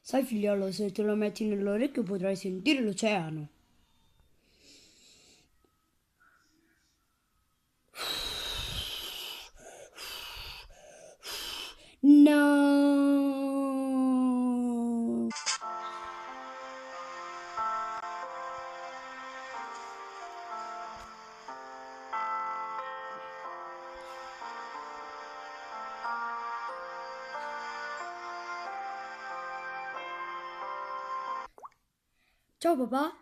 Sai figliolo, se te lo metti nell'orecchio potrai sentire l'oceano. No! Ciao papà?